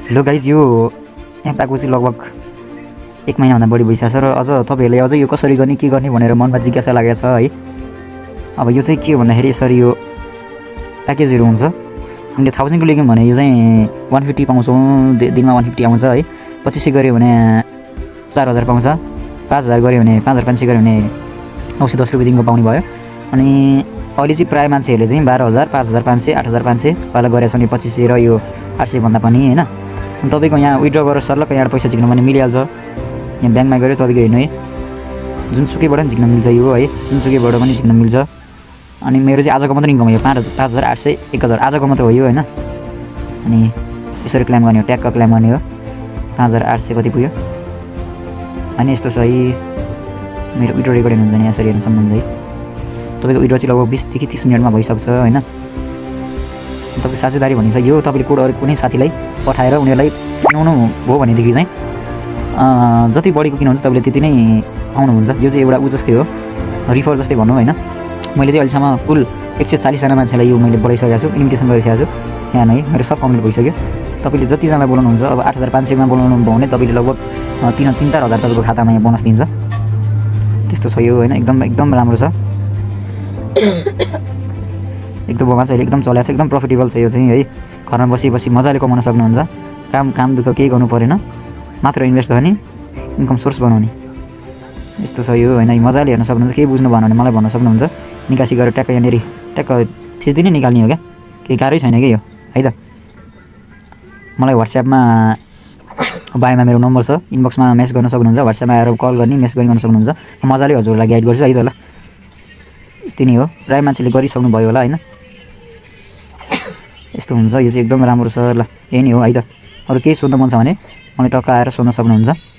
Hello guys, यो app आएको चाहिँ लगभग 1 महिनाभन्दा बढी भइसकेको छ र अझ तपाईँहरूले अझै यो कसरी गर्ने के गर्ने भनेर मनमा जिज्ञासा लागेको छ है। अब यो चाहिँ के हो भन्दाखेरि यसरी यो प्याकेजहरू हुन्छ। हामीले 1000को लियौँ भने यो चाहिँ 150 पाउँछौँ, दिनमा 150 आउँछ है। 2500 गऱ्यो भने 4000 पाउँछ, 5000 गऱ्यो भने 5500 गऱ्यो भने 910 रुपियाँदेखिको पाउने भयो। अनि अहिले चाहिँ प्रायः मान्छेहरूले चाहिँ 12000, 5500, 8500 पहिला गरेको छ भने 2500 र यो 800 भन्दा पनि होइन। अनि तपाईँको यहाँ विथड्र गरेर सर्लक्क यहाँ पैसा झिक्नु भने मिलिहाल्छ। यहाँ ब्याङ्कमा गएर तपाईँको हेर्नु है, जुनसुकैबाट पनि झिक्न मिल्छ यो है, जुनसुकैबाट पनि झिक्न मिल्छ। अनि मेरो चाहिँ आजको मात्रै इन्कम हो, 5800, 1000 आजको मात्रै हो यो होइन। अनि यसरी क्लेम गर्ने हो, ट्यागको क्लेम गर्ने हो। 5800 कति पुग्यो अनि यस्तो छ है। मेरो विथड्र रेकर्डिङ हुन्छ नि यसरी हेर्न सक्नुहुन्छ है। तपाईँको विथड्र चाहिँ लगभग 20 देखि 30 मिनटमा भइसक्छ होइन। तपाईँको साझेदारी भनिन्छ यो, तपाईँले कोड अरू कुनै साथीलाई पठाएर उनीहरूलाई किनाउनु भयो भनेदेखि चाहिँ जति बढीको किन्नुहुन्छ तपाईँले त्यति नै पाउनुहुन्छ। यो चाहिँ एउटा जस्तै हो, रिफर जस्तै भनौँ होइन। मैले चाहिँ अहिलेसम्म कुल 140जना मान्छेलाई यो मैले बोलाइसकेको छु, इन्भिटेसन गरिसकेको छु यहाँ नै। मेरो सब कम्प्लिट भइसक्यो। तपाईँले जतिजना बोलाउनुहुन्छ, अब 8500मा बोलाउनु भयो भने तपाईँले लगभग 3-4 हजार तपाईँको खातामा यहाँ बोनस दिन्छ। त्यस्तो छ यो होइन, एकदम राम्रो छ। एकदम बगा चाहिँ एकदम चलाएको छ, एकदम प्रफिटेबल छ यो चाहिँ है। घरमा बसी मजाले कमाउन सक्नुहुन्छ। काम दुःख केही गर्नु परेन, मात्र इन्भेस्ट गर्ने, इन्कम सोर्स बनाउने। यस्तो छ यो होइन, मजाले हेर्न सक्नुहुन्छ। केही बुझ्नु भएन भने मलाई भन्न सक्नुहुन्छ। निकासी गरेर ट्याक्क यहाँनिर ट्याक्क थिच्दिनै निकाल्ने हो क्या, केही गाह्रै छैन कि यो है त। मलाई व्हाट्सएपमा बायोमा मेरो नम्बर छ, इनबक्समा मेसेज गर्न सक्नुहुन्छ, व्हाट्सएपमा आएर कल गर्ने मेसेज गर्न सक्नुहुन्छ। मजाले हजुरलाई गाइड गर्छु है त ल। यति नै हो, प्रायः मान्छेले गरिसक्नु भयो होला होइन। यस्तो हुन्छ, यो चाहिँ एकदम राम्रो छ ल। यही नै हो है त। अरू केही सोध्नु मन छ भने मलाई टक्क आएर सोध्न सक्नुहुन्छ।